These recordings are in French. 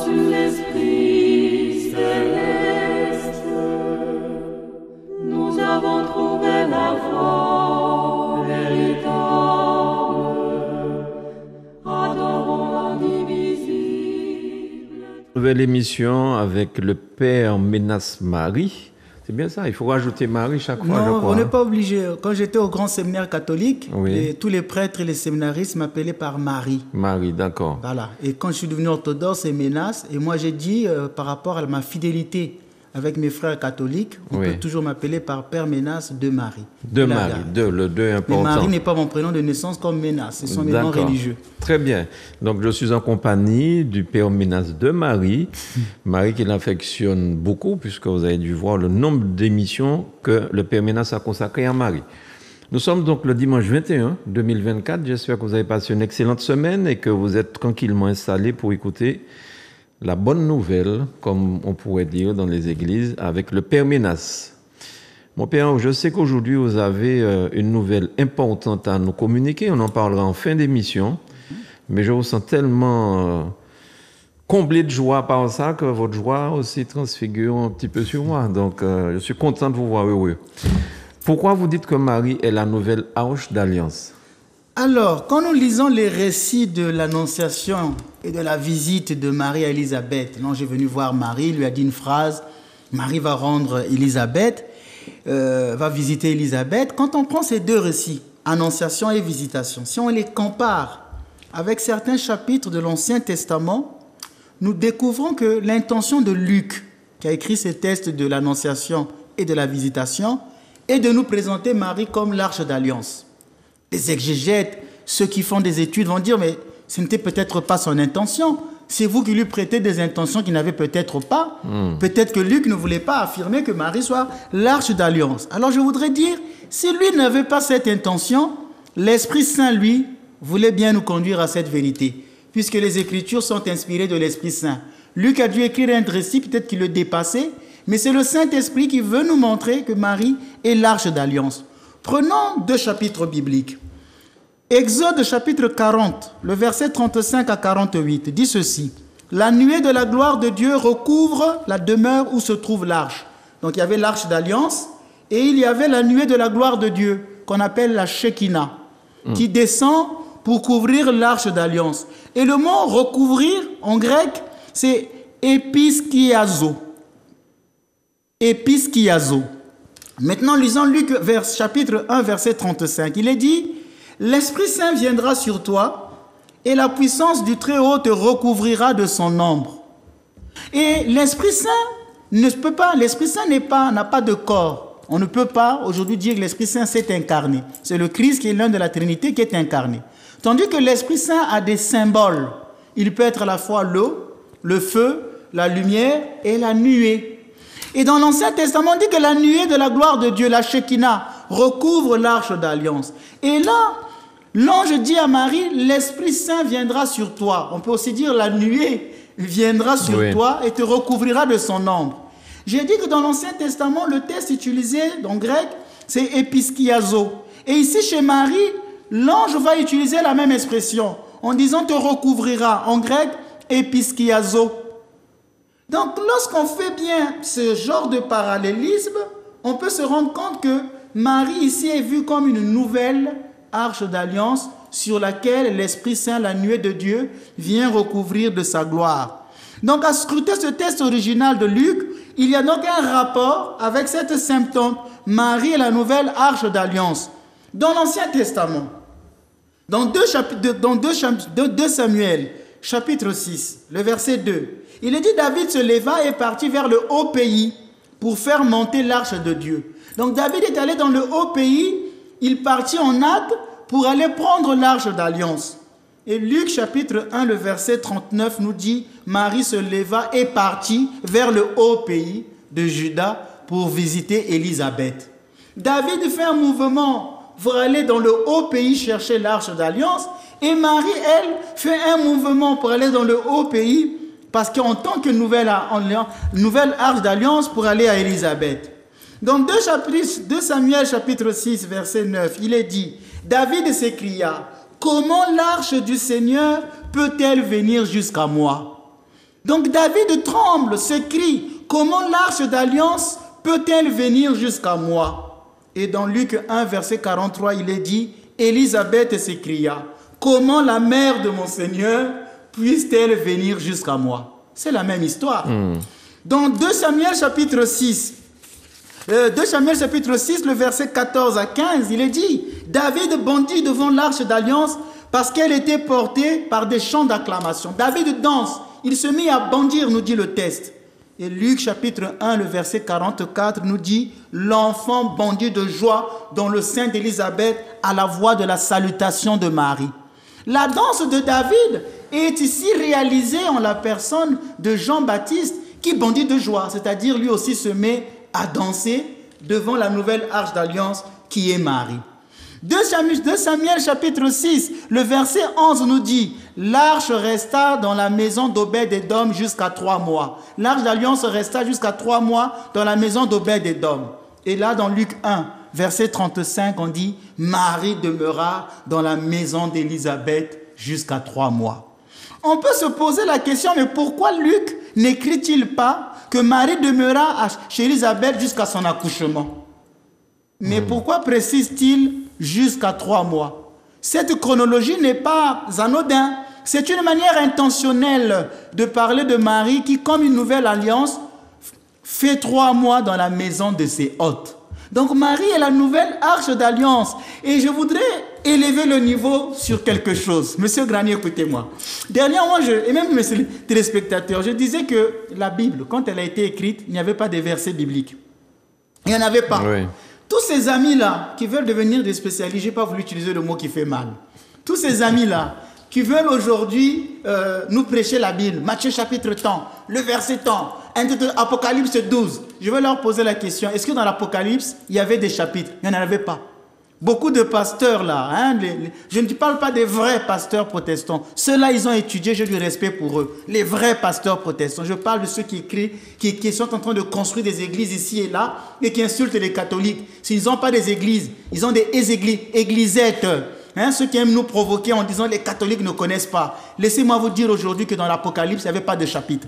reçu l'Esprit céleste, nous avons trouvé la voie véritable. Adorons l'indivisible. Nouvelle émission avec le Père Ménas-Marie. C'est bien ça, il faut rajouter Marie chaque fois, je Non, crois. on n'est pas obligé. Quand j'étais au grand séminaire catholique, Oui. tous les prêtres et les séminaristes m'appelaient par Marie. Marie, d'accord. Voilà. Et quand je suis devenu orthodoxe, c'est Ménas. Et moi, j'ai dit, par rapport à ma fidélité avec mes frères catholiques, on Oui. peut toujours m'appeler par Père Ménas de Marie. De La Marie, garde. le 2 Mais important. Marie n'est pas mon prénom de naissance comme Ménas. Ce sont mes noms D'accord. religieux. Très bien. Donc, je suis en compagnie du Père Ménas de Marie. Marie qui l'affectionne beaucoup, puisque vous avez dû voir le nombre d'émissions que le Père Ménas a consacrées à Marie. Nous sommes donc le dimanche 21 2024. J'espère que vous avez passé une excellente semaine et que vous êtes tranquillement installés pour écouter la bonne nouvelle, comme on pourrait dire dans les églises, avec le Père Ménas. Mon Père, je sais qu'aujourd'hui, vous avez une nouvelle importante à nous communiquer. On en parlera en fin d'émission. Mais je vous sens tellement comblé de joie par ça que votre joie aussi transfigure un petit peu sur moi. Donc, je suis content de vous voir heureux. Pourquoi vous dites que Marie est la nouvelle arche d'alliance? Alors, quand nous lisons les récits de l'Annonciation et de la visite de Marie à Élisabeth, l'ange est venu voir Marie, lui a dit une phrase, Marie va rendre Élisabeth, va visiter Élisabeth. Quand on prend ces deux récits, Annonciation et Visitation, si on les compare avec certains chapitres de l'Ancien Testament, nous découvrons que l'intention de Luc, qui a écrit ces textes de l'Annonciation et de la Visitation, est de nous présenter Marie comme l'arche d'alliance. Les exégètes, ceux qui font des études vont dire, mais ce n'était peut-être pas son intention. C'est vous qui lui prêtez des intentions qu'il n'avait peut-être pas. Peut-être que Luc ne voulait pas affirmer que Marie soit l'arche d'alliance. Alors je voudrais dire, si lui n'avait pas cette intention, l'Esprit Saint, lui, voulait bien nous conduire à cette vérité, puisque les Écritures sont inspirées de l'Esprit Saint. Luc a dû écrire un récit, peut-être qu'il le dépassait, mais c'est le Saint-Esprit qui veut nous montrer que Marie est l'arche d'alliance. Prenons deux chapitres bibliques. Exode chapitre 40, le verset 35 à 48, dit ceci. La nuée de la gloire de Dieu recouvre la demeure où se trouve l'arche. Donc il y avait l'arche d'alliance et il y avait la nuée de la gloire de Dieu, qu'on appelle la Shekinah, qui descend pour couvrir l'arche d'alliance. Et le mot recouvrir, en grec, c'est episkiazo. Episkiazo. Maintenant, lisons Luc chapitre 1, verset 35. Il est dit, « L'Esprit Saint viendra sur toi, et la puissance du Très-Haut te recouvrira de son ombre. » Et l'Esprit Saint ne peut pas, l'Esprit Saint n'a pas de corps. On ne peut pas aujourd'hui dire que l'Esprit Saint s'est incarné. C'est le Christ qui est l'un de la Trinité qui est incarné. Tandis que l'Esprit Saint a des symboles. Il peut être à la fois l'eau, le feu, la lumière et la nuée. Et dans l'Ancien Testament, on dit que la nuée de la gloire de Dieu, la Shekinah, recouvre l'arche d'alliance. Et là, l'ange dit à Marie, l'Esprit Saint viendra sur toi. On peut aussi dire la nuée viendra sur toi et te recouvrira de son ombre. J'ai dit que dans l'Ancien Testament, le texte utilisé en grec, c'est episkiazo. Et ici, chez Marie, l'ange va utiliser la même expression en disant te recouvrira. En grec, episkiazo. Donc, lorsqu'on fait bien ce genre de parallélisme, on peut se rendre compte que Marie ici est vue comme une nouvelle arche d'alliance sur laquelle l'Esprit Saint, la nuée de Dieu, vient recouvrir de sa gloire. Donc, à scruter ce texte original de Luc, il y a donc un rapport avec cette symptôme, Marie est la nouvelle arche d'alliance. Dans l'Ancien Testament, dans 2 Samuel, chapitre 6, le verset 2, il est dit David se leva et partit vers le haut pays pour faire monter l'arche de Dieu. Donc David est allé dans le haut pays, il partit en hâte pour aller prendre l'arche d'alliance. Et Luc chapitre 1, le verset 39 nous dit Marie se leva et partit vers le haut pays de Juda pour visiter Élisabeth. David fait un mouvement pour aller dans le haut pays chercher l'arche d'alliance et Marie, elle, fait un mouvement pour aller dans le haut pays parce qu'en tant que nouvelle arche d'alliance pour aller à Élisabeth. Dans 2 Samuel chapitre 6 verset 9, il est dit, David s'écria, comment l'arche du Seigneur peut-elle venir jusqu'à moi? Donc David tremble, se crie, comment l'arche d'alliance peut-elle venir jusqu'à moi? Et dans Luc 1, verset 43, il est dit, Élisabeth s'écria, comment la mère de mon Seigneur puisse-t-elle venir jusqu'à moi? C'est la même histoire. Dans 2 Samuel chapitre 6, le verset 14 à 15, il est dit, David bondit devant l'arche d'alliance parce qu'elle était portée par des chants d'acclamation. David danse, il se mit à bondir, nous dit le texte. Et Luc chapitre 1, le verset 44 nous dit, l'enfant bondit de joie dans le sein d'Élisabeth à la voix de la salutation de Marie. La danse de David est ici réalisée en la personne de Jean-Baptiste qui bondit de joie, c'est-à-dire lui aussi se met à danser devant la nouvelle arche d'alliance qui est Marie. 2 Samuel chapitre 6, le verset 11 nous dit, l'arche resta dans la maison d'Obed-Édom jusqu'à 3 mois. L'arche d'alliance resta jusqu'à 3 mois dans la maison d'Obed-Édom. Et là, dans Luc 1, verset 35, on dit, Marie demeura dans la maison d'Élisabeth jusqu'à 3 mois. On peut se poser la question, mais pourquoi Luc n'écrit-il pas que Marie demeura chez Élisabeth jusqu'à son accouchement? Mais pourquoi précise-t-il jusqu'à 3 mois? Cette chronologie n'est pas anodine. C'est une manière intentionnelle de parler de Marie qui, comme une nouvelle alliance, fait 3 mois dans la maison de ses hôtes. Donc Marie est la nouvelle arche d'alliance. Et je voudrais élever le niveau sur quelque chose. Monsieur Granier, écoutez-moi. Dernièrement, et même mes téléspectateurs, je disais que la Bible, quand elle a été écrite, il n'y avait pas de versets bibliques. Il n'y en avait pas. Oui. Tous ces amis-là qui veulent devenir des spécialistes, je n'ai pas voulu utiliser le mot qui fait mal. Tous ces amis-là qui veulent aujourd'hui nous prêcher la Bible, Matthieu chapitre tant, le verset tant, Apocalypse 12, je vais leur poser la question, est-ce que dans l'Apocalypse, il y avait des chapitres? Il n'y en avait pas. Beaucoup de pasteurs là, je ne parle pas des vrais pasteurs protestants. Ceux-là, ils ont étudié, j'ai du respect pour eux. Les vrais pasteurs protestants. Je parle de ceux qui écrivent, qui sont en train de construire des églises ici et là et qui insultent les catholiques. S'ils n'ont pas des églises, ils ont des églisettes. Ceux qui aiment nous provoquer en disant les catholiques ne connaissent pas. Laissez-moi vous dire aujourd'hui que dans l'Apocalypse, il n'y avait pas de chapitre.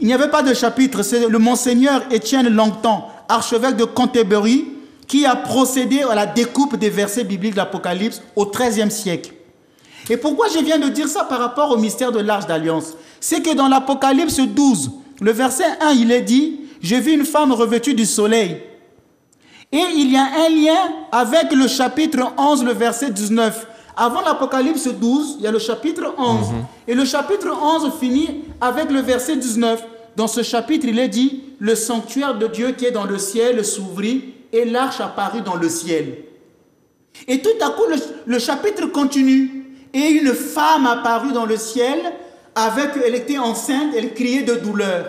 Il n'y avait pas de chapitre. C'est le Monseigneur Étienne Langton, archevêque de Canterbury, qui a procédé à la découpe des versets bibliques de l'Apocalypse au XIIIe siècle. Et pourquoi je viens de dire ça par rapport au mystère de l'Arche d'Alliance? C'est que dans l'Apocalypse 12, le verset 1, il est dit « J'ai vu une femme revêtue du soleil ». Et il y a un lien avec le chapitre 11, le verset 19. Avant l'Apocalypse 12, il y a le chapitre 11. Et le chapitre 11 finit avec le verset 19. Dans ce chapitre, il est dit « Le sanctuaire de Dieu qui est dans le ciel s'ouvrit et l'arche apparut dans le ciel. » Et tout à coup, le chapitre continue. Et une femme apparut dans le ciel, elle était enceinte, elle criait de douleur.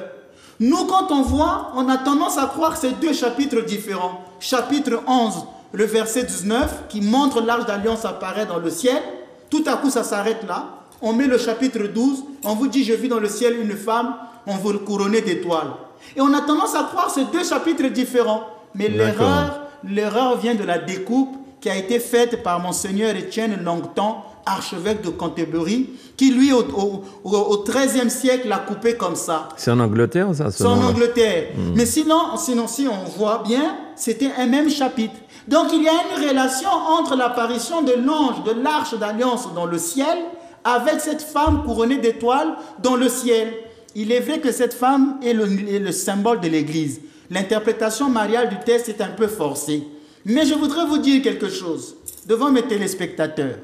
Nous, quand on voit, on a tendance à croire que c'est deux chapitres différents. Chapitre 11, le verset 19, qui montre l'arche d'alliance apparaît dans le ciel. Tout à coup, ça s'arrête là. On met le chapitre 12, on vous dit « Je vis dans le ciel une femme, on vous le couronnait d'étoiles. » Et on a tendance à croire que c'est deux chapitres différents. Mais l'erreur vient de la découpe qui a été faite par Monseigneur Étienne Langton, archevêque de Canterbury, qui lui, au XIIIe siècle, l'a coupé comme ça. C'est en Angleterre, ça? C'est en Angleterre. Mais sinon, si on voit bien, c'était un même chapitre. Donc, il y a une relation entre l'apparition de l'ange, de l'arche d'alliance dans le ciel, avec cette femme couronnée d'étoiles dans le ciel. Il est vrai que cette femme est le symbole de l'Église. L'interprétation mariale du texte est un peu forcée. Mais je voudrais vous dire quelque chose devant mes téléspectateurs.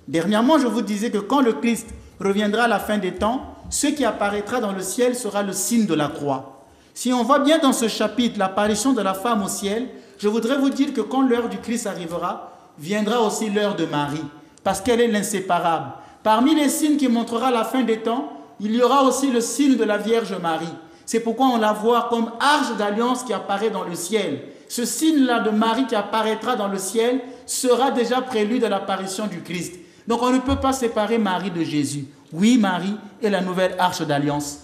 Dernièrement, je vous disais que quand le Christ reviendra à la fin des temps, ce qui apparaîtra dans le ciel sera le signe de la croix. Si on voit bien dans ce chapitre l'apparition de la femme au ciel, je voudrais vous dire que quand l'heure du Christ arrivera, viendra aussi l'heure de Marie, parce qu'elle est l'inséparable. Parmi les signes qui montrera la fin des temps, il y aura aussi le signe de la Vierge Marie. C'est pourquoi on la voit comme arche d'alliance qui apparaît dans le ciel. Ce signe-là de Marie qui apparaîtra dans le ciel sera déjà prélude à l'apparition du Christ. Donc on ne peut pas séparer Marie de Jésus. Oui, Marie est la nouvelle arche d'alliance.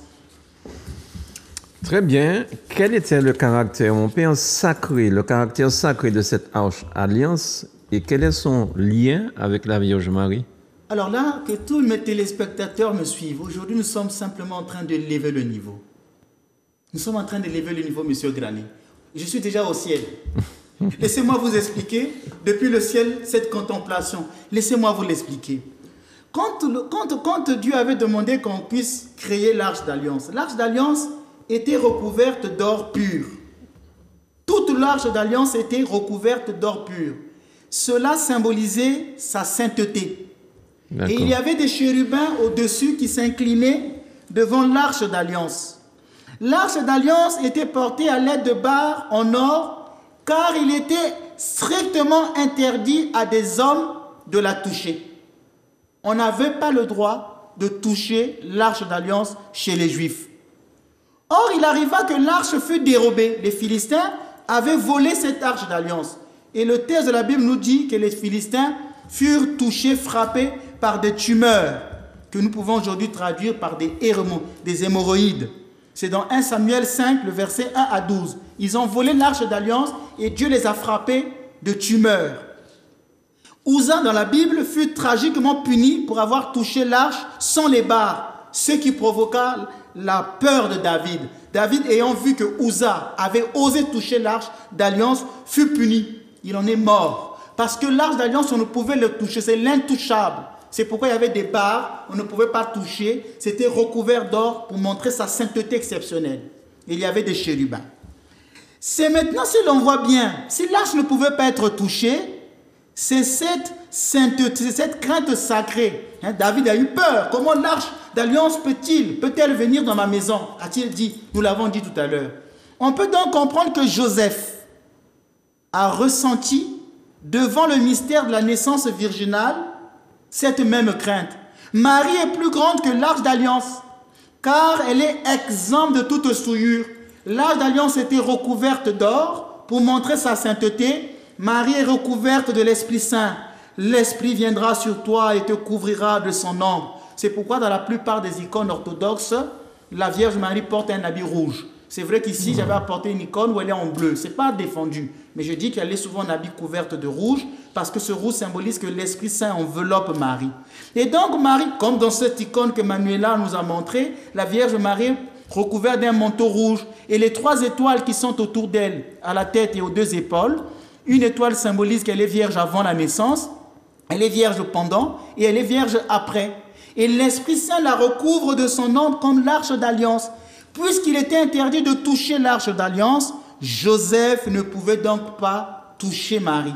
Très bien. Quel était le caractère, mon Père, sacré, le caractère sacré de cette arche alliance et quel est son lien avec la Vierge Marie? Alors là, que tous mes téléspectateurs me suivent. Aujourd'hui, nous sommes simplement en train de lever le niveau. Nous sommes en train de lever le niveau, monsieur Grani. Je suis déjà au ciel. Laissez-moi vous expliquer, depuis le ciel, cette contemplation. Laissez-moi vous l'expliquer. Quand Dieu avait demandé qu'on puisse créer l'arche d'alliance était recouverte d'or pur. Toute l'arche d'alliance était recouverte d'or pur. Cela symbolisait sa sainteté. Et il y avait des chérubins au-dessus qui s'inclinaient devant l'arche d'alliance. L'arche d'alliance était portée à l'aide de barres en or, car il était strictement interdit à des hommes de la toucher. On n'avait pas le droit de toucher l'arche d'alliance chez les Juifs. Or, il arriva que l'arche fut dérobée. Les Philistins avaient volé cette arche d'alliance. Et le texte de la Bible nous dit que les Philistins furent touchés, frappés par des tumeurs, que nous pouvons aujourd'hui traduire par des hémorroïdes. C'est dans 1 Samuel 5, le verset 1 à 12. Ils ont volé l'arche d'alliance et Dieu les a frappés de tumeurs. Uza, dans la Bible, fut tragiquement puni pour avoir touché l'arche sans les barres, ce qui provoqua la peur de David. David, ayant vu que Uza avait osé toucher l'arche d'alliance, fut puni. Il en est mort. Parce que l'arche d'alliance, on ne pouvait le toucher, c'est l'intouchable. C'est pourquoi il y avait des barres, on ne pouvait pas toucher. C'était recouvert d'or pour montrer sa sainteté exceptionnelle. Il y avait des chérubins. C'est maintenant, si l'on voit bien, si l'arche ne pouvait pas être touchée, c'est cette sainteté, c'est cette crainte sacrée. David a eu peur. Comment l'arche d'alliance peut-elle venir dans ma maison? A-t-il dit? Nous l'avons dit tout à l'heure. On peut donc comprendre que Joseph a ressenti devant le mystère de la naissance virginale cette même crainte. Marie est plus grande que l'arche d'alliance, car elle est exempte de toute souillure. L'arche d'alliance était recouverte d'or pour montrer sa sainteté. Marie est recouverte de l'Esprit Saint. L'Esprit viendra sur toi et te couvrira de son ombre. C'est pourquoi dans la plupart des icônes orthodoxes, la Vierge Marie porte un habit rouge. C'est vrai qu'ici, j'avais apporté une icône où elle est en bleu. Ce n'est pas défendu. Mais je dis qu'elle est souvent en habit couverte de rouge parce que ce rouge symbolise que l'Esprit Saint enveloppe Marie. Et donc Marie, comme dans cette icône que Manuela nous a montrée, la Vierge Marie recouverte d'un manteau rouge et les 3 étoiles qui sont autour d'elle, à la tête et aux 2 épaules. Une étoile symbolise qu'elle est vierge avant la naissance, elle est vierge pendant et elle est vierge après. Et l'Esprit Saint la recouvre de son ombre comme l'arche d'alliance. Puisqu'il était interdit de toucher l'arche d'alliance, Joseph ne pouvait donc pas toucher Marie.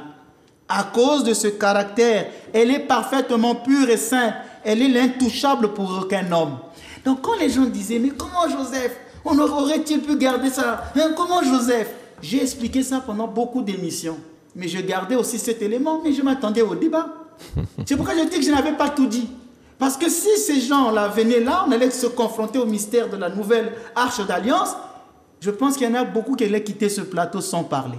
À cause de ce caractère, elle est parfaitement pure et sainte. Elle est l'intouchable pour aucun homme. Donc quand les gens disaient, mais comment Joseph? On aurait-il pu garder ça? Comment Joseph? J'ai expliqué ça pendant beaucoup d'émissions. Mais je gardais aussi cet élément, mais je m'attendais au débat. C'est pourquoi je dis que je n'avais pas tout dit. Parce que si ces gens-là venaient là, on allait se confronter au mystère de la nouvelle arche d'alliance. Je pense qu'il y en a beaucoup qui allaient quitter ce plateau sans parler.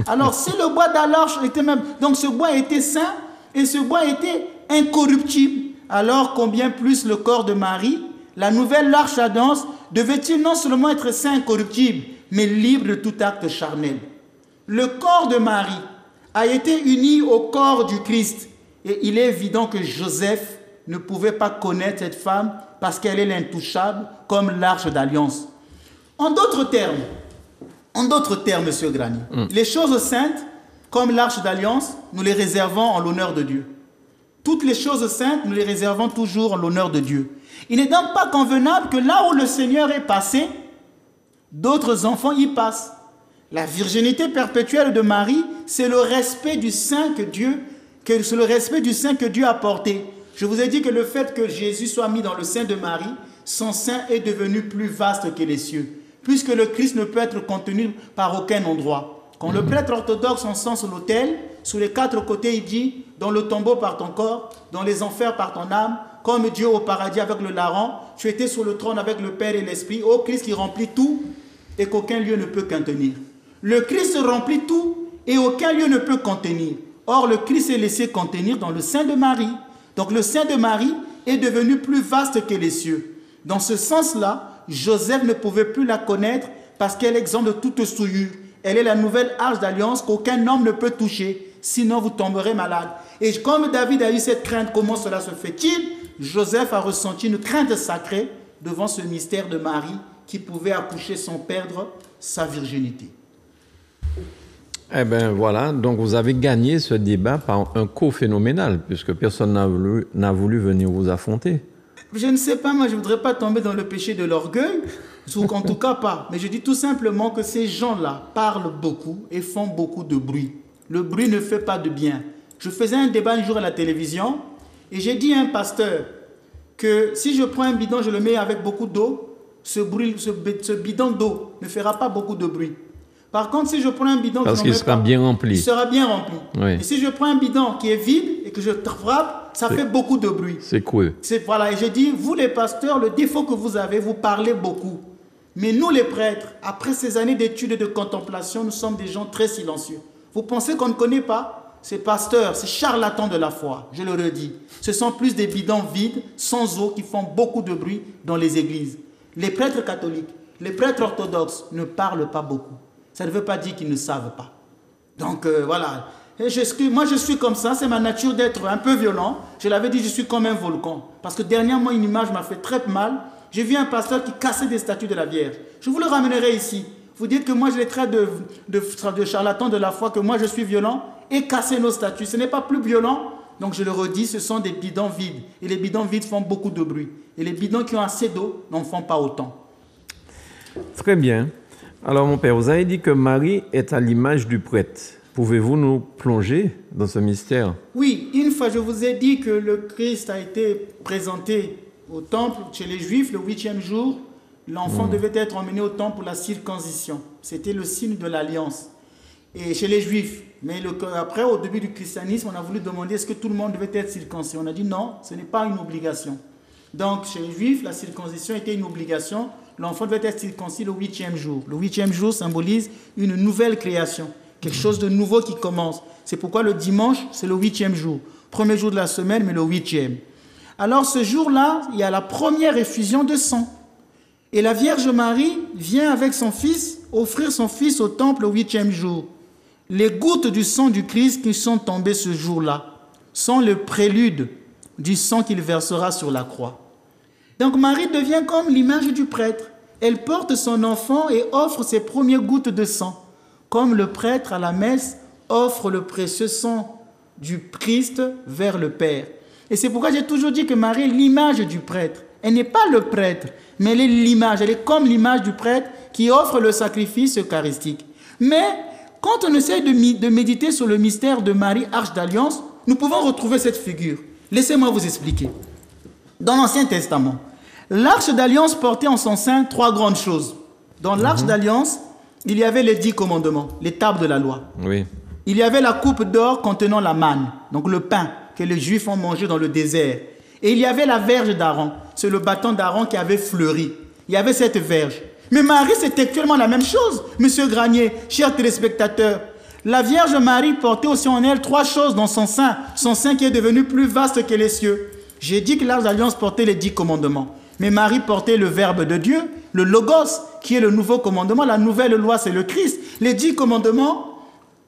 Alors, si le bois de l'arche était même... Donc, ce bois était saint et ce bois était incorruptible. Alors, combien plus le corps de Marie, la nouvelle arche d'alliance, devait-il non seulement être saint et incorruptible, mais libre de tout acte charnel. Le corps de Marie a été uni au corps du Christ. Et il est évident que Joseph ne pouvait pas connaître cette femme parce qu'elle est l'intouchable comme l'arche d'alliance. En d'autres termes, M. Grani, les choses saintes, comme l'arche d'alliance, nous les réservons en l'honneur de Dieu. Toutes les choses saintes, nous les réservons toujours en l'honneur de Dieu. Il n'est donc pas convenable que là où le Seigneur est passé, d'autres enfants y passent. La virginité perpétuelle de Marie, c'est le respect du sein que Dieu a porté. Je vous ai dit que le fait que Jésus soit mis dans le sein de Marie, son sein est devenu plus vaste que les cieux, puisque le Christ ne peut être contenu par aucun endroit. Quand le prêtre orthodoxe encense l'autel, sous les 4 côtés, il dit « Dans le tombeau par ton corps, dans les enfers par ton âme, comme Dieu au paradis avec le larron, tu étais sur le trône avec le Père et l'Esprit, ô Christ qui remplit tout et qu'aucun lieu ne peut contenir. » Le Christ remplit tout et aucun lieu ne peut contenir. Or, le Christ est laissé contenir dans le sein de Marie. Donc, le sein de Marie est devenu plus vaste que les cieux. Dans ce sens-là, Joseph ne pouvait plus la connaître parce qu'elle est exempte de toute souillure. Elle est la nouvelle arche d'alliance qu'aucun homme ne peut toucher. sinon vous tomberez malade. Et comme David a eu cette crainte, comment cela se fait-il? Joseph a ressenti une crainte sacrée devant ce mystère de Marie qui pouvait accoucher sans perdre sa virginité. Eh bien voilà, donc vous avez gagné ce débat par un coup phénoménal, puisque personne n'a voulu venir vous affronter. Je ne sais pas, moi je ne voudrais pas tomber dans le péché de l'orgueil, ou en tout cas pas. Mais je dis tout simplement que ces gens-là parlent beaucoup et font beaucoup de bruit. Le bruit ne fait pas de bien. Je faisais un débat un jour à la télévision et j'ai dit à un pasteur que si je prends un bidon, je le mets avec beaucoup d'eau, ce bidon d'eau ne fera pas beaucoup de bruit. Par contre, si je prends un bidon... Parce qu'il sera bien rempli. Il sera bien rempli. Oui. Et si je prends un bidon qui est vide et que je frappe, ça fait beaucoup de bruit. C'est creux. Voilà, et j'ai dit, vous les pasteurs, le défaut que vous avez, vous parlez beaucoup. Mais nous les prêtres, après ces années d'études et de contemplation, nous sommes des gens très silencieux. Vous pensez qu'on ne connaît pas ces pasteurs, ces charlatans de la foi, je le redis. Ce sont plus des bidons vides, sans eau, qui font beaucoup de bruit dans les églises. Les prêtres catholiques, les prêtres orthodoxes ne parlent pas beaucoup. Ça ne veut pas dire qu'ils ne savent pas. Donc voilà. Et moi je suis comme ça, c'est ma nature d'être un peu violent. Je l'avais dit, je suis comme un volcan. Parce que dernièrement, une image m'a fait très mal. J'ai vu un pasteur qui cassait des statues de la Vierge. Je vous le ramènerai ici. Vous dites que moi je les traite de charlatans de la foi, que moi je suis violent, et casser nos statues. Ce n'est pas plus violent. Donc je le redis, ce sont des bidons vides. Et les bidons vides font beaucoup de bruit. Et les bidons qui ont assez d'eau n'en font pas autant. Très bien. Alors mon père, vous avez dit que Marie est à l'image du prêtre. Pouvez-vous nous plonger dans ce mystère? Oui, une fois je vous ai dit que le Christ a été présenté au temple chez les Juifs le 8e jour. L'enfant devait être emmené au temple pour la circoncision. C'était le signe de l'alliance. Et chez les Juifs. Mais après, au début du christianisme, on a voulu demander est-ce que tout le monde devait être circoncis. On a dit non, ce n'est pas une obligation. Donc chez les Juifs, la circoncision était une obligation. L'enfant devait être circoncis le 8e jour. Le 8e jour symbolise une nouvelle création. Quelque chose de nouveau qui commence. C'est pourquoi le dimanche, c'est le 8e jour. Premier jour de la semaine, mais le 8e. Alors ce jour-là, il y a la première effusion de sang. Et la Vierge Marie vient avec son fils, offrir son fils au temple au 8e jour. Les gouttes du sang du Christ qui sont tombées ce jour-là sont le prélude du sang qu'il versera sur la croix. Donc Marie devient comme l'image du prêtre. Elle porte son enfant et offre ses premières gouttes de sang. Comme le prêtre à la messe offre le précieux sang du Christ vers le Père. Et c'est pourquoi j'ai toujours dit que Marie est l'image du prêtre. Elle n'est pas le prêtre, mais elle est l'image. Elle est comme l'image du prêtre qui offre le sacrifice eucharistique. Mais quand on essaie de méditer sur le mystère de Marie, Arche d'Alliance, nous pouvons retrouver cette figure. Laissez-moi vous expliquer. Dans l'Ancien Testament, l'Arche d'Alliance portait en son sein 3 grandes choses. Dans l'Arche d'Alliance, il y avait les 10 commandements, les tables de la loi. Oui. Il y avait la coupe d'or contenant la manne, donc le pain que les Juifs ont mangé dans le désert. Et il y avait la verge d'Aaron, c'est le bâton d'Aaron qui avait fleuri. Il y avait cette verge. Mais Marie, c'est actuellement la même chose, Monsieur Granier, chers téléspectateurs. La Vierge Marie portait aussi en elle 3 choses dans son sein qui est devenu plus vaste que les cieux. J'ai dit que l'Arche d'Alliance portait les 10 commandements. Mais Marie portait le Verbe de Dieu, le Logos, qui est le nouveau commandement. La nouvelle loi, c'est le Christ. Les 10 commandements,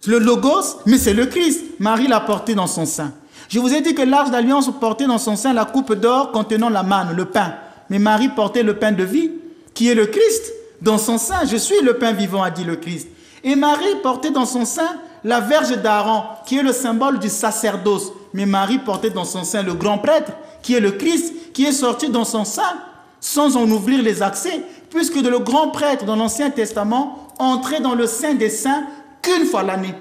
le Logos, mais c'est le Christ. Marie l'a porté dans son sein. Je vous ai dit que l'Arche d'Alliance portait dans son sein la coupe d'or contenant la manne, le pain. Mais Marie portait le pain de vie, qui est le Christ. Dans son sein, je suis le pain vivant, a dit le Christ. Et Marie portait dans son sein la verge d'Aaron, qui est le symbole du sacerdoce. Mais Marie portait dans son sein le grand prêtre, qui est le Christ, qui est sorti dans son sein, sans en ouvrir les accès, puisque le grand prêtre dans l'Ancien Testament entrait dans le sein des saints qu'une fois l'année.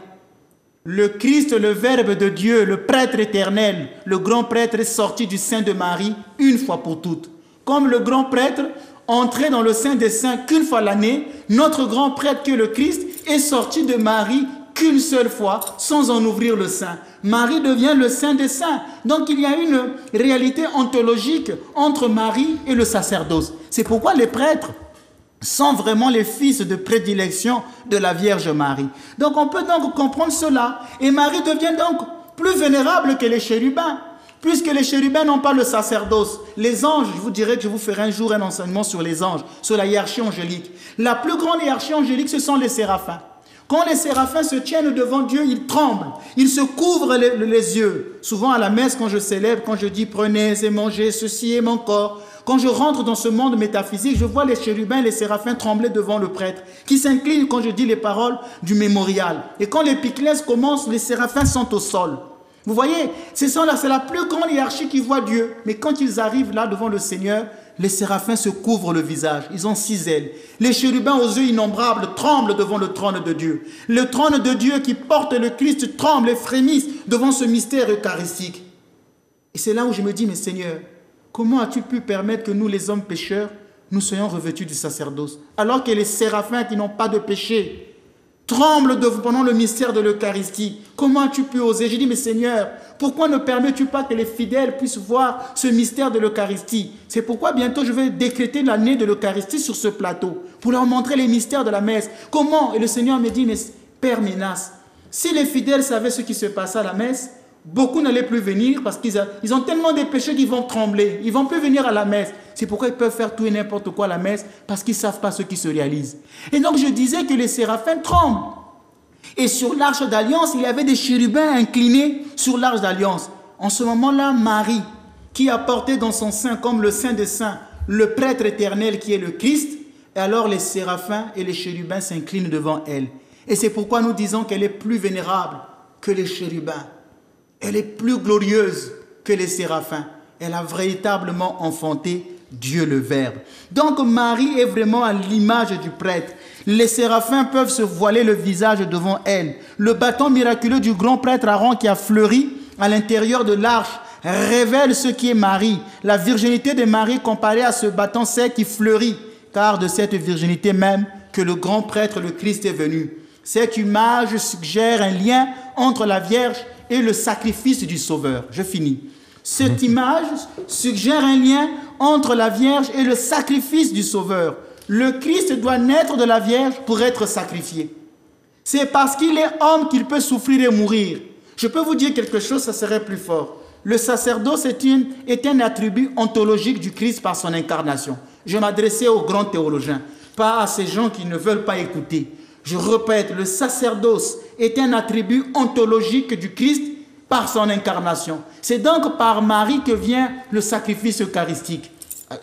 Le Christ, le Verbe de Dieu, le prêtre éternel, le grand prêtre est sorti du sein de Marie une fois pour toutes. Comme le grand prêtre entrait dans le sein des saints qu'une fois l'année, notre grand prêtre qui est le Christ est sorti de Marie qu'une seule fois sans en ouvrir le sein. Marie devient le saint des saints. Donc il y a une réalité ontologique entre Marie et le sacerdoce. C'est pourquoi les prêtres sont vraiment les fils de prédilection de la Vierge Marie. Donc on peut donc comprendre cela. Et Marie devient donc plus vénérable que les chérubins, puisque les chérubins n'ont pas le sacerdoce. Les anges, je vous dirai que je vous ferai un jour un enseignement sur les anges, sur la hiérarchie angélique. La plus grande hiérarchie angélique, ce sont les séraphins. Quand les séraphins se tiennent devant Dieu, ils tremblent, ils se couvrent les yeux. Souvent à la messe, quand je célèbre, quand je dis « prenez et mangez, ceci est mon corps », quand je rentre dans ce monde métaphysique, je vois les chérubins et les séraphins trembler devant le prêtre, qui s'inclinent quand je dis les paroles du mémorial. Et quand l'épiclèse commence, les séraphins sont au sol. Vous voyez, c'est la plus grande hiérarchie qui voit Dieu. Mais quand ils arrivent là devant le Seigneur, les séraphins se couvrent le visage. Ils ont 6 ailes. Les chérubins aux yeux innombrables tremblent devant le trône de Dieu. Le trône de Dieu qui porte le Christ tremble et frémisse devant ce mystère eucharistique. Et c'est là où je me dis, mais Seigneur, comment as-tu pu permettre que nous, les hommes pécheurs, nous soyons revêtus du sacerdoce, alors que les séraphins qui n'ont pas de péché tremblent pendant le mystère de l'Eucharistie? Comment as-tu pu oser? J'ai dit, mais Seigneur, pourquoi ne permets-tu pas que les fidèles puissent voir ce mystère de l'Eucharistie? C'est pourquoi bientôt je vais décréter l'année de l'Eucharistie sur ce plateau, pour leur montrer les mystères de la messe. Comment? Et le Seigneur me dit, mais Père Ménas, si les fidèles savaient ce qui se passait à la messe, beaucoup n'allaient plus venir parce qu'ils ont tellement de péchés qu'ils vont trembler. Ils ne vont plus venir à la messe. C'est pourquoi ils peuvent faire tout et n'importe quoi à la messe, parce qu'ils ne savent pas ce qui se réalise. Et donc je disais que les séraphins tremblent. Et sur l'arche d'alliance, il y avait des chérubins inclinés sur l'arche d'alliance. En ce moment-là, Marie, qui a porté dans son sein, comme le Saint des Saints, le prêtre éternel qui est le Christ, et alors les séraphins et les chérubins s'inclinent devant elle. Et c'est pourquoi nous disons qu'elle est plus vénérable que les chérubins. Elle est plus glorieuse que les séraphins. Elle a véritablement enfanté Dieu le Verbe. Donc Marie est vraiment à l'image du prêtre. Les séraphins peuvent se voiler le visage devant elle. Le bâton miraculeux du grand prêtre Aaron qui a fleuri à l'intérieur de l'arche révèle ce qui est Marie. La virginité de Marie comparée à ce bâton sec qui fleurit, car de cette virginité même que le grand prêtre, le Christ, est venu. Cette image suggère un lien entre la Vierge et le sacrifice du Sauveur. Je finis. Cette image suggère un lien entre la Vierge et le sacrifice du Sauveur. Le Christ doit naître de la Vierge pour être sacrifié. C'est parce qu'il est homme qu'il peut souffrir et mourir. Je peux vous dire quelque chose, ça serait plus fort. Le sacerdoce est un attribut ontologique du Christ par son incarnation. Je m'adressais aux grands théologiens, pas à ces gens qui ne veulent pas écouter. Je répète, le sacerdoce est un attribut ontologique du Christ par son incarnation. C'est donc par Marie que vient le sacrifice eucharistique.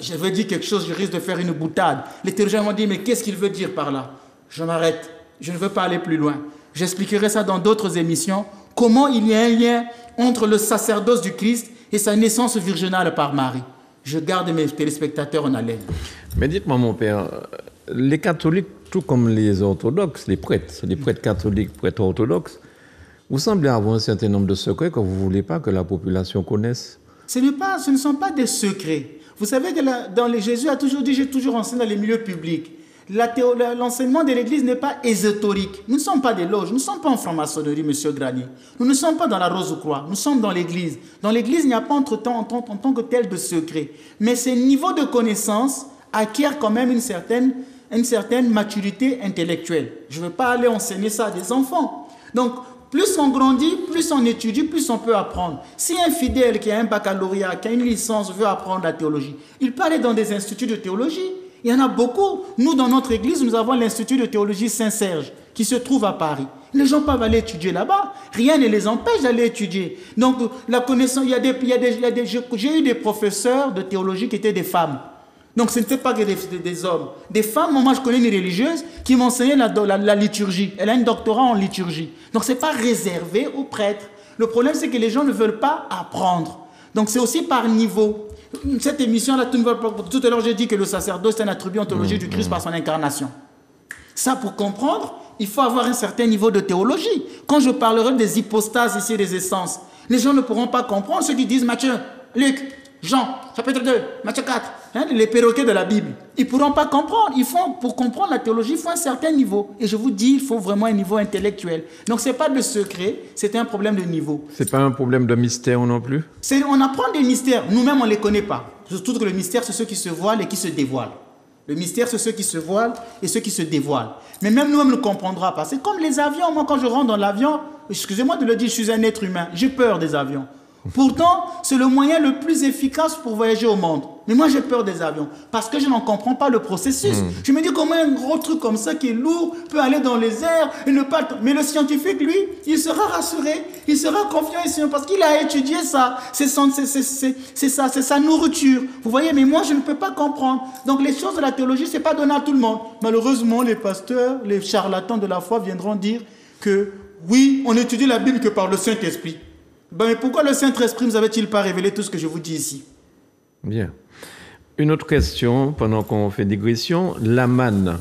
Je vais dire quelque chose, je risque de faire une boutade. Les théologiens m'ont dit, mais qu'est-ce qu'il veut dire par là? Je m'arrête, je ne veux pas aller plus loin. J'expliquerai ça dans d'autres émissions, comment il y a un lien entre le sacerdoce du Christ et sa naissance virginale par Marie. Je garde mes téléspectateurs en haleine. Mais dites-moi, mon père, les catholiques, tout comme les orthodoxes, les prêtres catholiques, prêtres orthodoxes, vous semblez avoir un certain nombre de secrets que vous ne voulez pas que la population connaisse. Ce ne sont pas des secrets. Vous savez que Jésus a toujours dit, j'ai toujours enseigné dans les milieux publics. L'enseignement de l'Église n'est pas ésotérique. Nous ne sommes pas des loges, nous ne sommes pas en franc-maçonnerie, monsieur Granier. Nous ne sommes pas dans la Rose-Croix, nous sommes dans l'Église. Dans l'Église, il n'y a pas en tant que tel de secret. Mais ces niveaux de connaissance acquièrent quand même une certaine maturité intellectuelle. Je ne veux pas aller enseigner ça à des enfants. Donc, plus on grandit, plus on étudie, plus on peut apprendre. Si un fidèle qui a un baccalauréat, qui a une licence, veut apprendre la théologie, il peut aller dans des instituts de théologie. Il y en a beaucoup. Nous, dans notre église, nous avons l'Institut de théologie Saint-Serge qui se trouve à Paris. Les gens peuvent aller étudier là-bas. Rien ne les empêche d'aller étudier. Donc, la connaissance, j'ai eu des professeurs de théologie qui étaient des femmes. Donc, ce n'était pas que des hommes. Des femmes, moi, je connais une religieuse qui m'enseignait la liturgie. Elle a un doctorat en liturgie. Donc, ce n'est pas réservé aux prêtres. Le problème, c'est que les gens ne veulent pas apprendre. Donc, c'est aussi par niveau. Cette émission-là, tout à l'heure, j'ai dit que le sacerdoce est un attribut ontologique du Christ par son incarnation. Ça, pour comprendre, il faut avoir un certain niveau de théologie. Quand je parlerai des hypostases ici, des essences, les gens ne pourront pas comprendre. Ceux qui disent Matthieu, Luc, Jean, chapitre 2, Matthieu 4, les perroquets de la Bible, ils ne pourront pas comprendre. Pour comprendre la théologie, il faut un certain niveau. Et je vous dis, il faut vraiment un niveau intellectuel. Donc, ce n'est pas de secret, c'est un problème de niveau. Ce n'est pas un problème de mystère non plus? On apprend des mystères, nous-mêmes, on ne les connaît pas. Surtout que le mystère, c'est ceux qui se voilent et qui se dévoilent. Le mystère, c'est ceux qui se voilent et ceux qui se dévoilent. Mais même nous-mêmes ne comprendrons pas. C'est comme les avions. Moi, quand je rentre dans l'avion, excusez-moi de le dire, je suis un être humain. J'ai peur des avions. Pourtant, c'est le moyen le plus efficace pour voyager au monde. Mais moi, j'ai peur des avions parce que je n'en comprends pas le processus. Je me dis comment un gros truc comme ça qui est lourd peut aller dans les airs et ne pas... Mais le scientifique, lui, il sera rassuré, il sera confiant ici parce qu'il a étudié ça. C'est sa nourriture. Vous voyez, mais moi, je ne peux pas comprendre. Donc, les choses de la théologie, c'est pas donné à tout le monde. Malheureusement, les pasteurs, les charlatans de la foi viendront dire que oui, on étudie la Bible que par le Saint-Esprit. Ben, mais pourquoi le Saint-Esprit ne nous avait-il pas révélé tout ce que je vous dis ici? Bien. Une autre question, pendant qu'on fait digression, la manne.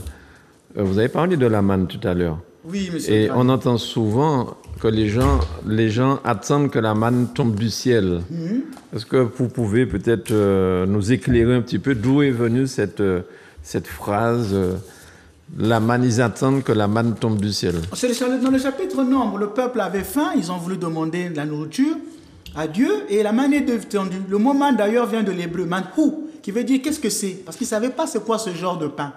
Vous avez parlé de la manne tout à l'heure. Oui, monsieur. Et on entend souvent que les gens attendent que la manne tombe du ciel. Est-ce que vous pouvez peut-être nous éclairer un petit peu d'où est venue cette phrase la manne, ils attendent que la manne tombe du ciel. Dans le chapitre Nombre, le peuple avait faim, ils ont voulu demander de la nourriture à Dieu et la manne est descendue. Le mot manne d'ailleurs vient de l'hébreu, manhou, qui veut dire qu'est-ce que c'est? Parce qu'ils ne savaient pas c'est quoi ce genre de pain.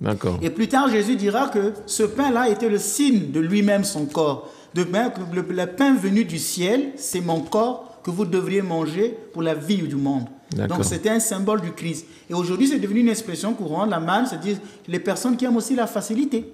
D'accord. Et plus tard, Jésus dira que ce pain-là était le signe de lui-même, son corps. De même que le pain venu du ciel, c'est mon corps que vous devriez manger pour la vie du monde. Donc c'était un symbole du Christ. Et aujourd'hui, c'est devenu une expression courante. La manne, c'est-à-dire les personnes qui aiment aussi la facilité,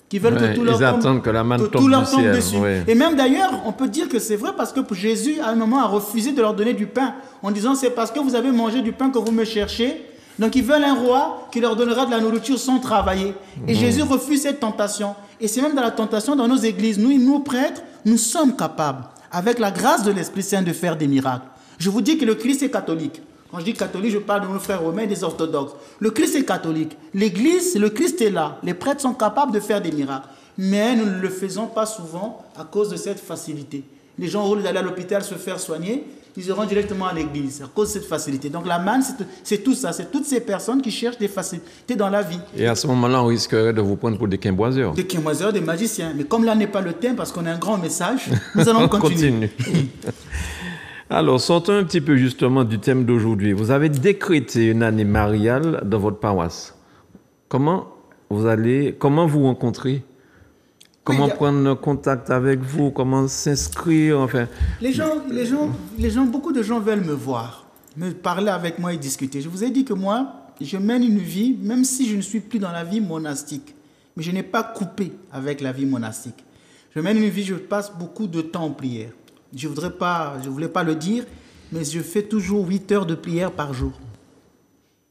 qui veulent que tout leur tombe, attendent que la manne tombe du ciel. Dessus. Ouais. Et même d'ailleurs, on peut dire que c'est vrai parce que Jésus, à un moment, a refusé de leur donner du pain en disant c'est parce que vous avez mangé du pain que vous me cherchez. Donc ils veulent un roi qui leur donnera de la nourriture sans travailler. Et Jésus refuse cette tentation. Et c'est même dans la tentation dans nos églises. Nous prêtres, nous sommes capables, avec la grâce de l'Esprit Saint, de faire des miracles. Je vous dis que le Christ est catholique. Quand je dis catholique, je parle de nos frères romains et des orthodoxes. Le Christ est catholique. L'Église, le Christ est là. Les prêtres sont capables de faire des miracles. Mais nous ne le faisons pas souvent à cause de cette facilité. Les gens, au lieu d'aller à l'hôpital se faire soigner, ils iront directement à l'église à cause de cette facilité. Donc la manne, c'est tout ça. C'est toutes ces personnes qui cherchent des facilités dans la vie. Et à ce moment-là, on risquerait de vous prendre pour des quimboiseurs. Des quimboiseurs, des magiciens. Mais comme là n'est pas le thème, parce qu'on a un grand message, nous allons continuer. Alors, sortons un petit peu justement du thème d'aujourd'hui. Vous avez décrété une année mariale dans votre paroisse. Comment vous rencontrer? Comment prendre contact avec vous? Comment s'inscrire? Enfin, beaucoup de gens veulent me voir, me parler avec moi et discuter. Je vous ai dit que moi, je mène une vie, même si je ne suis plus dans la vie monastique, mais je n'ai pas coupé avec la vie monastique. Je mène une vie, je passe beaucoup de temps en prière. Je voulais pas le dire, mais je fais toujours 8 heures de prière par jour.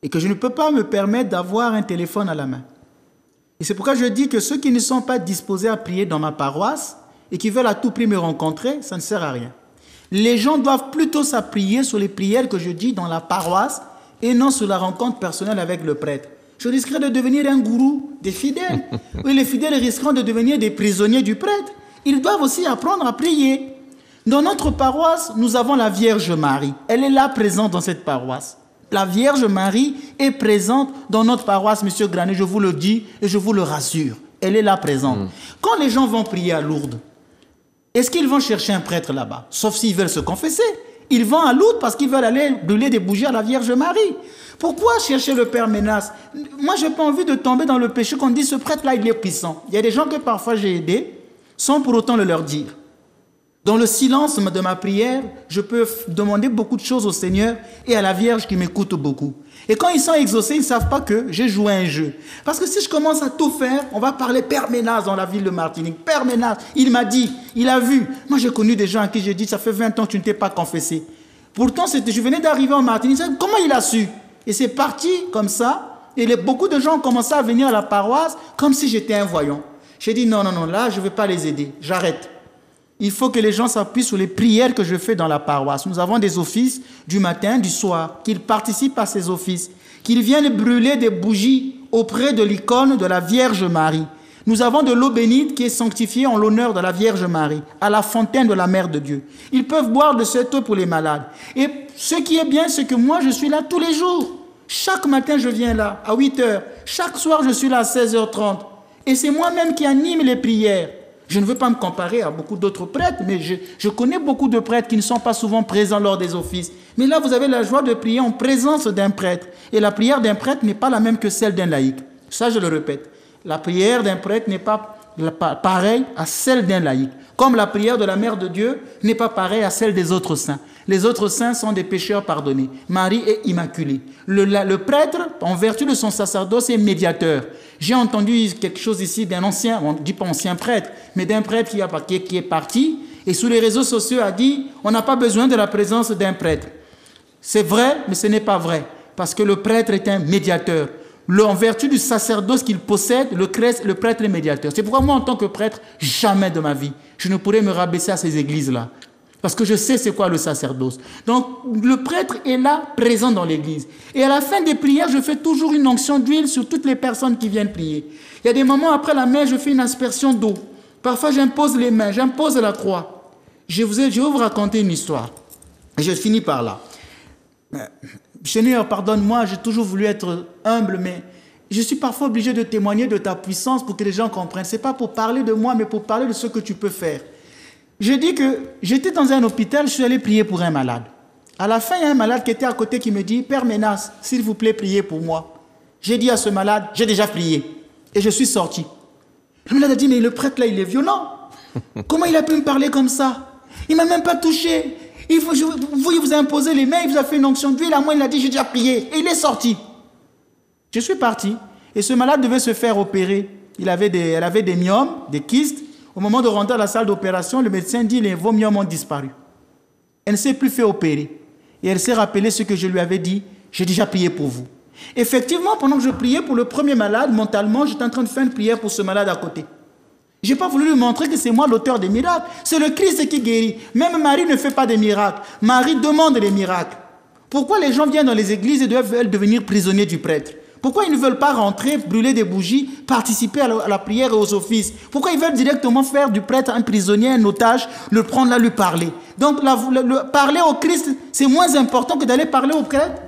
Et que je ne peux pas me permettre d'avoir un téléphone à la main. Et c'est pourquoi je dis que ceux qui ne sont pas disposés à prier dans ma paroisse et qui veulent à tout prix me rencontrer, ça ne sert à rien. Les gens doivent plutôt s'appuyer sur les prières que je dis dans la paroisse et non sur la rencontre personnelle avec le prêtre. Je risquerais de devenir un gourou des fidèles. Oui, les fidèles risqueront de devenir des prisonniers du prêtre. Ils doivent aussi apprendre à prier. Dans notre paroisse, nous avons la Vierge Marie. Elle est là présente dans cette paroisse. La Vierge Marie est présente dans notre paroisse, Monsieur Granet, je vous le dis et je vous le rassure. Elle est là présente. Quand les gens vont prier à Lourdes, est-ce qu'ils vont chercher un prêtre là-bas? Sauf s'ils veulent se confesser. Ils vont à Lourdes parce qu'ils veulent aller brûler des bougies à la Vierge Marie. Pourquoi chercher le Père Ménas? Moi, je n'ai pas envie de tomber dans le péché qu'on dit ce prêtre-là, il est puissant. Il y a des gens que parfois j'ai aidés sans pour autant le leur dire. Dans le silence de ma prière, je peux demander beaucoup de choses au Seigneur et à la Vierge qui m'écoute beaucoup. Et quand ils sont exaucés, ils ne savent pas que j'ai joué un jeu. Parce que si je commence à tout faire, on va parler Père Ménas dans la ville de Martinique. Père Ménas, il m'a dit, il a vu. Moi, j'ai connu des gens à qui j'ai dit, ça fait 20 ans que tu ne t'es pas confessé. Pourtant, je venais d'arriver en Martinique. Comment il a su? Et c'est parti comme ça. Et beaucoup de gens ont commencé à venir à la paroisse comme si j'étais un voyant. J'ai dit, non, là, je ne vais pas les aider. J'arrête. Il faut que les gens s'appuient sur les prières que je fais dans la paroisse. Nous avons des offices du matin, du soir, qu'ils participent à ces offices, qu'ils viennent brûler des bougies auprès de l'icône de la Vierge Marie. Nous avons de l'eau bénite qui est sanctifiée en l'honneur de la Vierge Marie, à la fontaine de la Mère de Dieu. Ils peuvent boire de cette eau pour les malades. Et ce qui est bien, c'est que moi, je suis là tous les jours. Chaque matin, je viens là, à 8 heures. Chaque soir, je suis là à 16h30. Et c'est moi-même qui anime les prières. Je ne veux pas me comparer à beaucoup d'autres prêtres, mais je connais beaucoup de prêtres qui ne sont pas souvent présents lors des offices. Mais là, vous avez la joie de prier en présence d'un prêtre. Et la prière d'un prêtre n'est pas la même que celle d'un laïc. Ça, je le répète. La prière d'un prêtre n'est pas pareille à celle d'un laïc. Comme la prière de la Mère de Dieu n'est pas pareille à celle des autres saints. Les autres saints sont des pécheurs pardonnés. Marie est immaculée. Le prêtre, en vertu de son sacerdoce, est médiateur. J'ai entendu quelque chose ici d'un ancien, on ne dit pas ancien prêtre, mais d'un prêtre qui est parti et sur les réseaux sociaux a dit « on n'a pas besoin de la présence d'un prêtre ». C'est vrai, mais ce n'est pas vrai, parce que le prêtre est un médiateur. En vertu du sacerdoce qu'il possède, le prêtre est médiateur. C'est pourquoi moi, en tant que prêtre, jamais de ma vie, je ne pourrais me rabaisser à ces églises-là. Parce que je sais c'est quoi le sacerdoce. Donc, le prêtre est là, présent dans l'église. Et à la fin des prières, je fais toujours une onction d'huile sur toutes les personnes qui viennent prier. Il y a des moments après la messe, je fais une aspersion d'eau. Parfois, j'impose les mains, j'impose la croix. Je vais vous raconter une histoire. Et je finis par là. Seigneur, pardonne-moi, j'ai toujours voulu être humble, mais je suis parfois obligé de témoigner de ta puissance pour que les gens comprennent. Ce n'est pas pour parler de moi, mais pour parler de ce que tu peux faire. Je dis que j'étais dans un hôpital, je suis allé prier pour un malade. À la fin, il y a un malade qui était à côté qui me dit « Père Ménas, s'il vous plaît, priez pour moi. » J'ai dit à ce malade « J'ai déjà prié. » Et je suis sorti. Le malade a dit « Mais le prêtre là, il est violent. Comment il a pu me parler comme ça? Il ne m'a même pas touché. Il vous a imposé les mains, il vous a fait une onction d'huile. À moi, il a dit « J'ai déjà prié. » Et il est sorti. Je suis parti. Et ce malade devait se faire opérer. Elle avait des myomes, des kystes. Au moment de rentrer à la salle d'opération, le médecin dit « Vos myomes ont disparu. » Elle ne s'est plus fait opérer. Et elle s'est rappelé ce que je lui avais dit. J'ai déjà prié pour vous. Effectivement, pendant que je priais pour le premier malade, mentalement, j'étais en train de faire une prière pour ce malade à côté. Je n'ai pas voulu lui montrer que c'est moi l'auteur des miracles. C'est le Christ qui guérit. Même Marie ne fait pas des miracles. Marie demande les miracles. Pourquoi les gens viennent dans les églises et veulent devenir prisonniers du prêtre? Pourquoi ils ne veulent pas rentrer, brûler des bougies, participer à la prière et aux offices? Pourquoi ils veulent directement faire du prêtre un prisonnier, un otage, le prendre là, lui parler? Donc, parler au Christ, c'est moins important que d'aller parler au prêtre.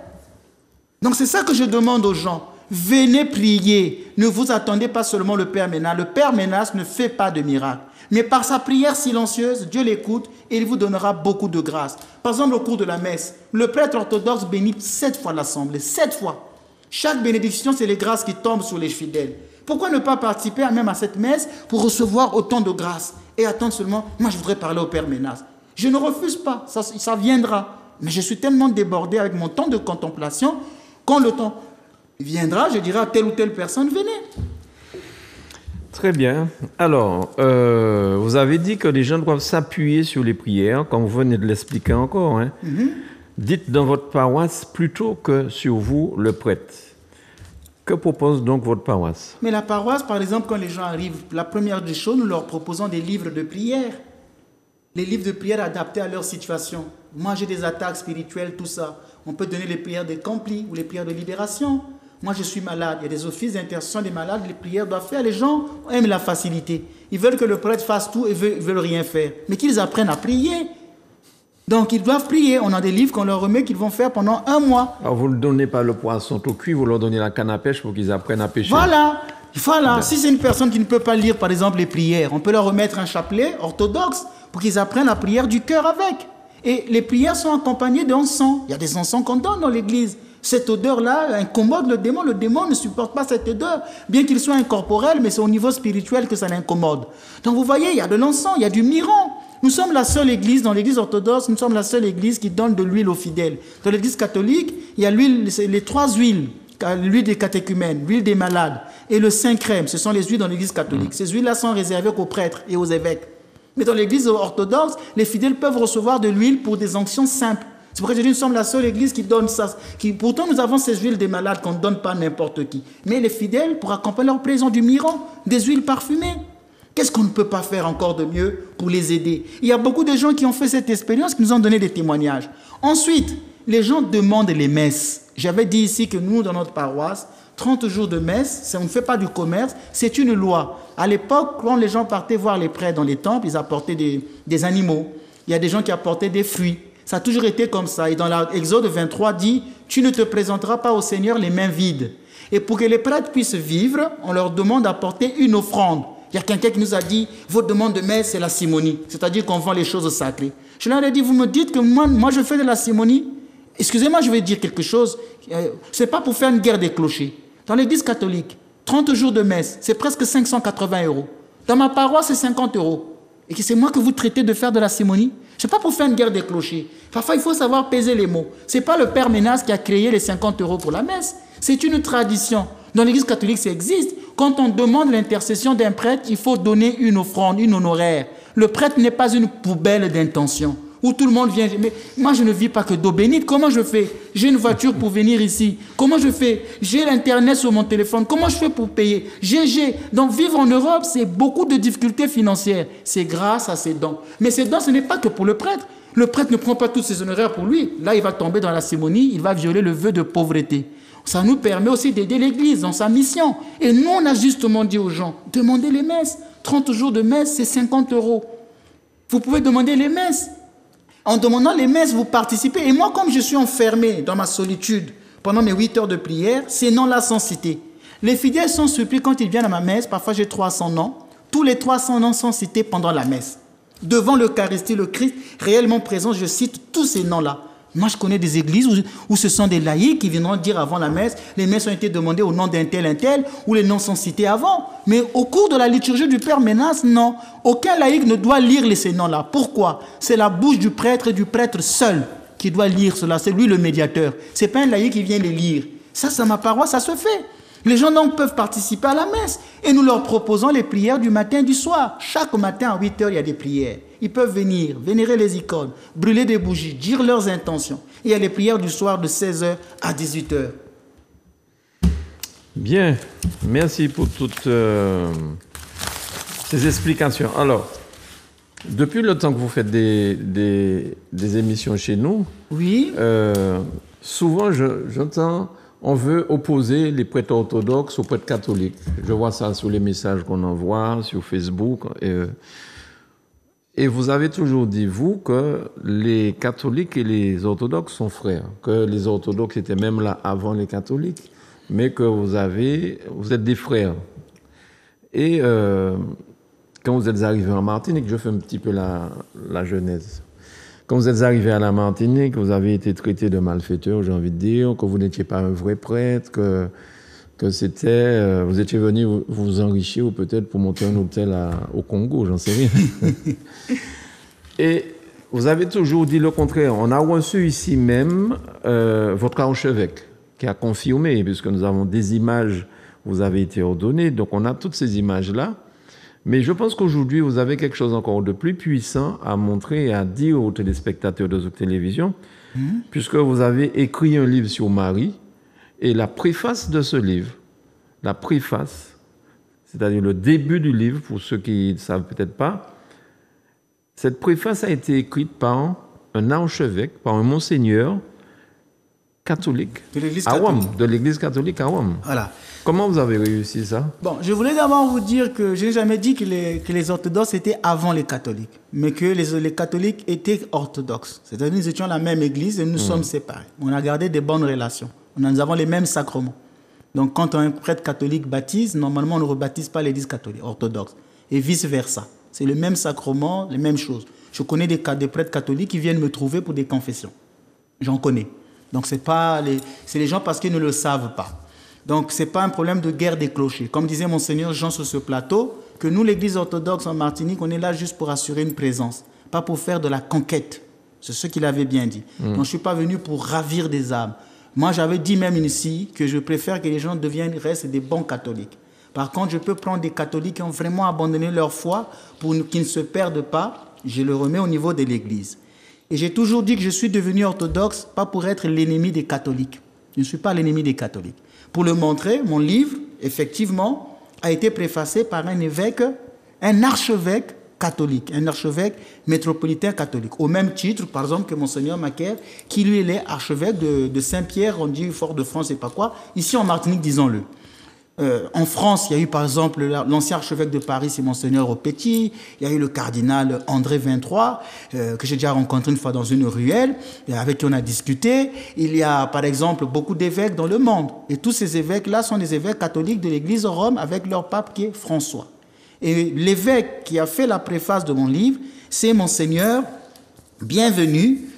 Donc, c'est ça que je demande aux gens. Venez prier. Ne vous attendez pas seulement le Père Ménas. Le Père Ménas ne fait pas de miracle. Mais par sa prière silencieuse, Dieu l'écoute et il vous donnera beaucoup de grâce. Par exemple, au cours de la messe, le prêtre orthodoxe bénit 7 fois l'assemblée. 7 fois. Chaque bénédiction, c'est les grâces qui tombent sur les fidèles. Pourquoi ne pas participer même à cette messe pour recevoir autant de grâces et attendre seulement, moi je voudrais parler au Père Ménas. Je ne refuse pas, ça viendra. Mais je suis tellement débordé avec mon temps de contemplation, quand le temps viendra, je dirai à telle ou telle personne, venez. Très bien. Alors, vous avez dit que les gens doivent s'appuyer sur les prières, comme vous venez de l'expliquer encore. Hein. Dites dans votre paroisse plutôt que sur vous, le prêtre. Que propose donc votre paroisse? Mais la paroisse, par exemple, quand les gens arrivent, la première des choses, nous leur proposons des livres de prière. Les livres de prière adaptés à leur situation. Moi, j'ai des attaques spirituelles, tout ça. On peut donner les prières des complis ou les prières de libération. Moi, je suis malade. Il y a des offices d'intercession des malades, les prières doivent faire. Les gens aiment la facilité. Ils veulent que le prêtre fasse tout et ne veulent rien faire. Mais qu'ils apprennent à prier. Donc, ils doivent prier. On a des livres qu'on leur remet qu'ils vont faire pendant 1 mois. Alors, vous ne donnez pas le poisson au cuit, vous leur donnez la canne à pêche pour qu'ils apprennent à pêcher. Voilà. Si c'est une personne qui ne peut pas lire, par exemple, les prières, on peut leur remettre un chapelet orthodoxe pour qu'ils apprennent la prière du cœur avec. Et les prières sont accompagnées d'encens. Il y a des encens qu'on donne dans l'église. Cette odeur-là incommode le démon. Le démon ne supporte pas cette odeur. Bien qu'il soit incorporel, mais c'est au niveau spirituel que ça l'incommode. Donc vous voyez, il y a de l'encens, il y a du miron. Nous sommes la seule église, dans l'église orthodoxe, nous sommes la seule église qui donne de l'huile aux fidèles. Dans l'église catholique, il y a l'huile, les 3 huiles. L'huile des catéchumènes, l'huile des malades et le Saint-Crème. Ce sont les huiles dans l'église catholique. Ces huiles-là sont réservées qu'aux prêtres et aux évêques. Mais dans l'église orthodoxe, les fidèles peuvent recevoir de l'huile pour des onctions simples. C'est pourquoi je dis que nous sommes la seule église qui donne ça. Pourtant, nous avons ces huiles des malades qu'on ne donne pas à n'importe qui. Mais les fidèles, pour accompagner leur plaisir du miron, des huiles parfumées. Qu'est-ce qu'on ne peut pas faire encore de mieux pour les aider? Il y a beaucoup de gens qui ont fait cette expérience, qui nous ont donné des témoignages. Ensuite, les gens demandent les messes. J'avais dit ici que nous, dans notre paroisse, 30 jours de messe, on ne fait pas du commerce, c'est une loi. À l'époque, quand les gens partaient voir les prêtres dans les temples, ils apportaient des animaux. Il y a des gens qui apportaient des fruits. Ça a toujours été comme ça. Et dans l'Exode 23 dit, tu ne te présenteras pas au Seigneur les mains vides. Et pour que les prêtres puissent vivre, on leur demande d'apporter une offrande. Il y a quelqu'un qui nous a dit, votre demande de messe, c'est la simonie. C'est-à-dire qu'on vend les choses sacrées. Je leur ai dit, vous me dites que moi je fais de la simonie. Excusez-moi, je vais dire quelque chose. Ce n'est pas pour faire une guerre des clochers. Dans l'église catholique, 30 jours de messe, c'est presque 580 €. Dans ma paroisse, c'est 50 €. et que c'est moi que vous traitez de faire de la simonie. Ce n'est pas pour faire une guerre des clochers. Parfois, il faut savoir peser les mots. Ce n'est pas le père Ménas qui a créé les 50 € pour la messe. C'est une tradition. Dans l'Église catholique, ça existe. Quand on demande l'intercession d'un prêtre, il faut donner une offrande, une honoraire. Le prêtre n'est pas une poubelle d'intention où tout le monde vient. Mais moi, je ne vis pas que d'eau bénite. Comment je fais? J'ai une voiture pour venir ici. Comment je fais? J'ai l'Internet sur mon téléphone. Comment je fais pour payer? Donc, vivre en Europe, c'est beaucoup de difficultés financières. C'est grâce à ces dons. Mais ces dons, ce n'est pas que pour le prêtre. Le prêtre ne prend pas tous ses honoraires pour lui. Là, il va tomber dans la simonie. Il va violer le vœu de pauvreté. Ça nous permet aussi d'aider l'Église dans sa mission. Et nous, on a justement dit aux gens, demandez les messes. 30 jours de messe, c'est 50 €. Vous pouvez demander les messes. En demandant les messes, vous participez. Et moi, comme je suis enfermé dans ma solitude pendant mes 8 heures de prière, ces noms-là sont cités. Les fidèles sont surpris quand ils viennent à ma messe. Parfois, j'ai 300 noms. Tous les 300 noms sont cités pendant la messe. Devant l'Eucharistie, le Christ réellement présent, je cite tous ces noms-là. Moi, je connais des églises où ce sont des laïcs qui viendront dire avant la messe, les messes ont été demandées au nom d'un tel, où les noms sont cités avant. Mais au cours de la liturgie du Père Ménas, non. Aucun laïc ne doit lire ces noms-là. Pourquoi? C'est la bouche du prêtre et du prêtre seul qui doit lire cela. C'est lui le médiateur. Ce n'est pas un laïc qui vient les lire. Ça, c'est ma paroisse, ça se fait. Les gens donc peuvent participer à la messe. Et nous leur proposons les prières du matin et du soir. Chaque matin à 8 heures, il y a des prières. Ils peuvent venir, vénérer les icônes, brûler des bougies, dire leurs intentions. Et il y a les prières du soir de 16 heures à 18 heures. Bien, merci pour toutes ces explications. Alors, depuis le temps que vous faites des émissions chez nous, oui. Souvent j'entends... On veut opposer les prêtres orthodoxes aux prêtres catholiques. Je vois ça sur les messages qu'on envoie, sur Facebook. Et vous avez toujours dit, vous, que les catholiques et les orthodoxes sont frères. Que les orthodoxes étaient même là avant les catholiques, mais que vous êtes des frères. Et quand vous êtes arrivés en Martinique, je fais un petit peu la genèse. Quand vous êtes arrivé à la Martinique, vous avez été traité de malfaiteur, j'ai envie de dire, que vous n'étiez pas un vrai prêtre, que c'était... vous étiez venu vous enrichir ou peut-être pour monter un hôtel au Congo, j'en sais rien. Et vous avez toujours dit le contraire. On a reçu ici même votre archevêque qui a confirmé, puisque nous avons des images, vous avez été ordonné, donc on a toutes ces images-là. Mais je pense qu'aujourd'hui, vous avez quelque chose encore de plus puissant à montrer et à dire aux téléspectateurs de Zouk Télévision, puisque vous avez écrit un livre sur Marie, et la préface de ce livre, la préface, c'est-à-dire le début du livre, pour ceux qui ne savent peut-être pas, cette préface a été écrite par un archevêque, par un monseigneur catholique à Rome, de l'Église catholique à Rome. Voilà. Comment vous avez réussi ça? Bon, je voulais d'abord vous dire que je n'ai jamais dit que les orthodoxes étaient avant les catholiques, mais que les catholiques étaient orthodoxes. C'est-à-dire nous étions la même église et nous sommes séparés. On a gardé des bonnes relations. Nous avons les mêmes sacrements. Donc quand un prêtre catholique baptise, normalement on ne rebaptise pas l'église catholique orthodoxe. Et vice-versa. C'est le même sacrement, les mêmes choses. Je connais des prêtres catholiques qui viennent me trouver pour des confessions. J'en connais. Donc c'est les gens parce qu'ils ne le savent pas. Donc, ce n'est pas un problème de guerre des clochers. Comme disait Monseigneur Jean sur ce plateau, que nous, l'Église orthodoxe en Martinique, on est là juste pour assurer une présence, pas pour faire de la conquête. C'est ce qu'il avait bien dit. Donc, je ne suis pas venu pour ravir des âmes. Moi, j'avais dit même ici que je préfère que les gens restent des bons catholiques. Par contre, je peux prendre des catholiques qui ont vraiment abandonné leur foi pour qu'ils ne se perdent pas. Je le remets au niveau de l'Église. Et j'ai toujours dit que je suis devenu orthodoxe, pas pour être l'ennemi des catholiques. Je ne suis pas l'ennemi des catholiques. Pour le montrer, mon livre, effectivement, a été préfacé par un archevêque catholique, un archevêque métropolitain catholique. Au même titre, par exemple, que Monseigneur Macaire, qui lui est archevêque de Saint-Pierre, on dit Fort-de-France et pas quoi. Ici en Martinique, disons-le. En France, il y a eu par exemple l'ancien archevêque de Paris, c'est Monseigneur Aupetit. Il y a eu le cardinal André 23, que j'ai déjà rencontré une fois dans une ruelle, et avec qui on a discuté. Il y a par exemple beaucoup d'évêques dans le monde. Et tous ces évêques-là sont des évêques catholiques de l'Église de Rome avec leur pape qui est François. Et l'évêque qui a fait la préface de mon livre, c'est Monseigneur Bienvenu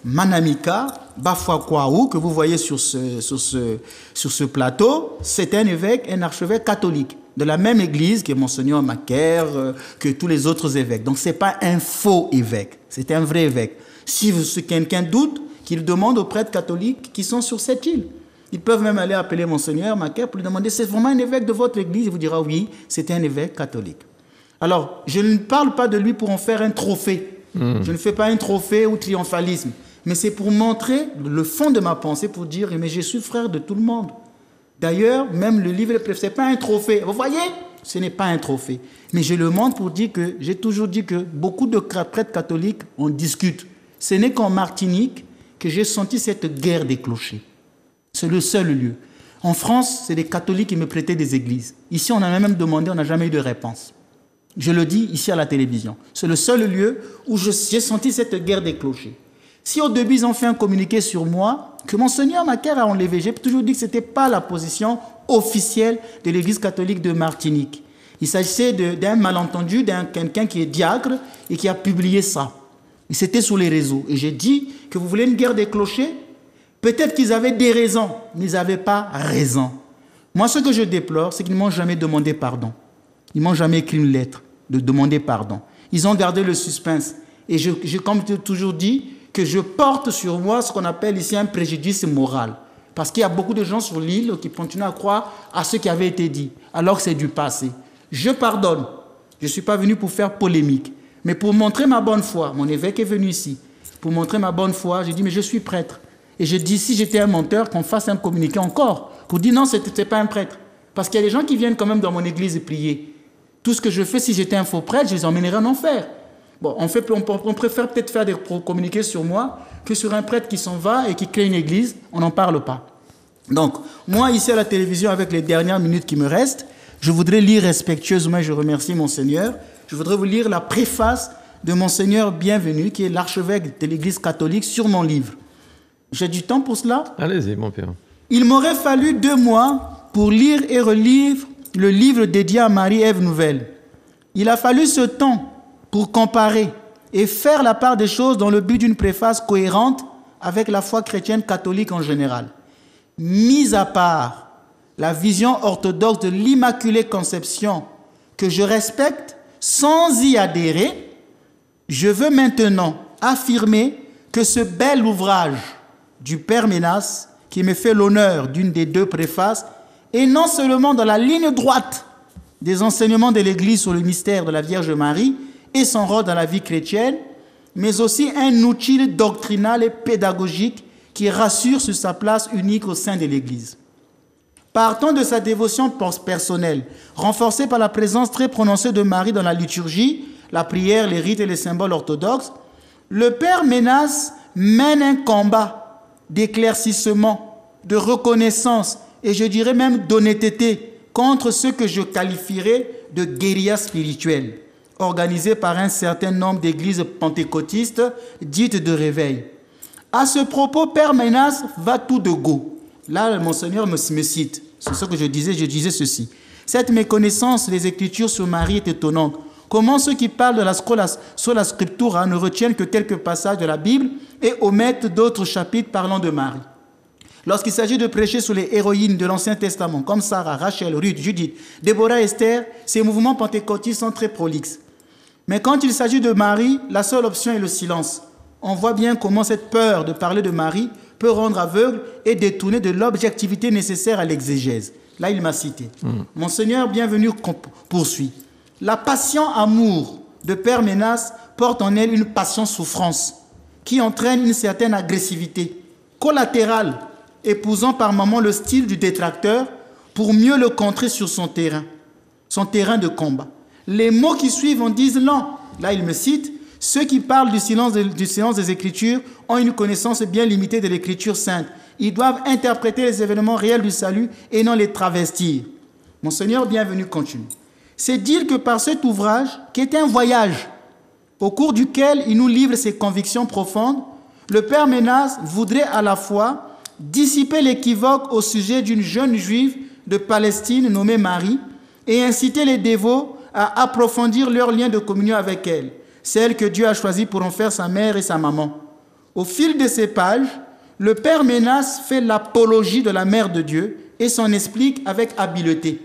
Manamika Bafuakwaou, que vous voyez sur ce plateau. C'est un évêque, un archevêque catholique. de la même église que Monseigneur Macaire, que tous les autres évêques. Donc ce n'est pas un faux évêque, c'est un vrai évêque. Si quelqu'un doute, qu'il demande aux prêtres catholiques qui sont sur cette île. Ils peuvent même aller appeler Monseigneur Macaire pour lui demander, c'est vraiment un évêque de votre église? Il vous dira oui, c'est un évêque catholique. Alors, je ne parle pas de lui pour en faire un trophée. Je ne fais pas un trophée ou triomphalisme. Mais c'est pour montrer le fond de ma pensée, pour dire, mais je suis frère de tout le monde. D'ailleurs, même le livre, ce n'est pas un trophée. Vous voyez, ce n'est pas un trophée. Mais je le montre pour dire que, j'ai toujours dit que beaucoup de prêtres catholiques, on discute. Ce n'est qu'en Martinique que j'ai senti cette guerre des clochers. C'est le seul lieu. En France, c'est des catholiques qui me prêtaient des églises. Ici, on a même demandé, on n'a jamais eu de réponse. Je le dis ici à la télévision. C'est le seul lieu où j'ai senti cette guerre des clochers. Si au début, ils ont fait un communiqué sur moi, que Monseigneur Macaire a enlevé, j'ai toujours dit que ce n'était pas la position officielle de l'Église catholique de Martinique. Il s'agissait d'un malentendu, d'un quelqu'un qui est diacre et qui a publié ça. Et c'était sur les réseaux. Et j'ai dit que vous voulez une guerre des clochers? Peut-être qu'ils avaient des raisons, mais ils n'avaient pas raison. Moi, ce que je déplore, c'est qu'ils ne m'ont jamais demandé pardon. Ils ne m'ont jamais écrit une lettre de demander pardon. Ils ont gardé le suspense. Et j'ai comme toujours dit que je porte sur moi ce qu'on appelle ici un préjudice moral. Parce qu'il y a beaucoup de gens sur l'île qui continuent à croire à ce qui avait été dit, alors que c'est du passé. Je pardonne. Je ne suis pas venu pour faire polémique. Mais pour montrer ma bonne foi, mon évêque est venu ici. Pour montrer ma bonne foi, j'ai dit, mais je suis prêtre. Et je dis, si j'étais un menteur, qu'on fasse un communiqué encore. Pour dire, non, ce n'était pas un prêtre. Parce qu'il y a des gens qui viennent quand même dans mon église et prier. Tout ce que je fais, si j'étais un faux prêtre, je les emmènerais en enfer. Bon, on préfère peut-être faire des communiqués sur moi que sur un prêtre qui s'en va et qui crée une église. On n'en parle pas. Donc, moi, ici à la télévision, avec les dernières minutes qui me restent, je voudrais lire respectueusement, je remercie Monseigneur, je voudrais vous lire la préface de Monseigneur Bienvenu, qui est l'archevêque de l'Église catholique, sur mon livre. J'ai du temps pour cela? Allez-y, mon père. Il m'aurait fallu 2 mois pour lire et relire le livre dédié à Marie-Ève Nouvelle. Il a fallu ce temps pour comparer et faire la part des choses dans le but d'une préface cohérente avec la foi chrétienne catholique en général. Mis à part la vision orthodoxe de l'Immaculée Conception que je respecte sans y adhérer, je veux maintenant affirmer que ce bel ouvrage du Père Ménas, qui me fait l'honneur d'une des 2 préfaces, est non seulement dans la ligne droite des enseignements de l'Église sur le mystère de la Vierge Marie et son rôle dans la vie chrétienne, mais aussi un outil doctrinal et pédagogique qui rassure sur sa place unique au sein de l'Église. Partant de sa dévotion personnelle, renforcée par la présence très prononcée de Marie dans la liturgie, la prière, les rites et les symboles orthodoxes, le Père Ménas mène un combat d'éclaircissement, de reconnaissance et je dirais même d'honnêteté contre ce que je qualifierais de guérilla spirituelle, organisée par un certain nombre d'églises pentecôtistes dites de réveil. À ce propos, Père Ménas va tout de go. Là, Monseigneur me cite. C'est ce que je disais ceci. Cette méconnaissance des Écritures sur Marie est étonnante. Comment ceux qui parlent de la sola scriptura ne retiennent que quelques passages de la Bible et omettent d'autres chapitres parlant de Marie? Lorsqu'il s'agit de prêcher sur les héroïnes de l'Ancien Testament, comme Sarah, Rachel, Ruth, Judith, Déborah, Esther, ces mouvements pentecôtistes sont très prolixes. Mais quand il s'agit de Marie, la seule option est le silence. On voit bien comment cette peur de parler de Marie peut rendre aveugle et détourner de l'objectivité nécessaire à l'exégèse. Là, il m'a cité. Monseigneur Bienvenu poursuit. La passion amour de Père Ménas porte en elle une passion souffrance qui entraîne une certaine agressivité collatérale, épousant par moments le style du détracteur pour mieux le contrer sur son terrain de combat. Les mots qui suivent en disent long. Là, il me cite, ceux qui parlent du silence des Écritures ont une connaissance bien limitée de l'Écriture sainte. Ils doivent interpréter les événements réels du salut et non les travestir. Monseigneur Bienvenu continue. C'est dire que par cet ouvrage, qui est un voyage, au cours duquel il nous livre ses convictions profondes, le Père Ménas voudrait à la fois dissiper l'équivoque au sujet d'une jeune juive de Palestine nommée Marie et inciter les dévots à approfondir leur lien de communion avec elle, celle que Dieu a choisie pour en faire sa mère et sa maman. Au fil de ces pages, le Père Ménas fait l'apologie de la Mère de Dieu et s'en explique avec habileté.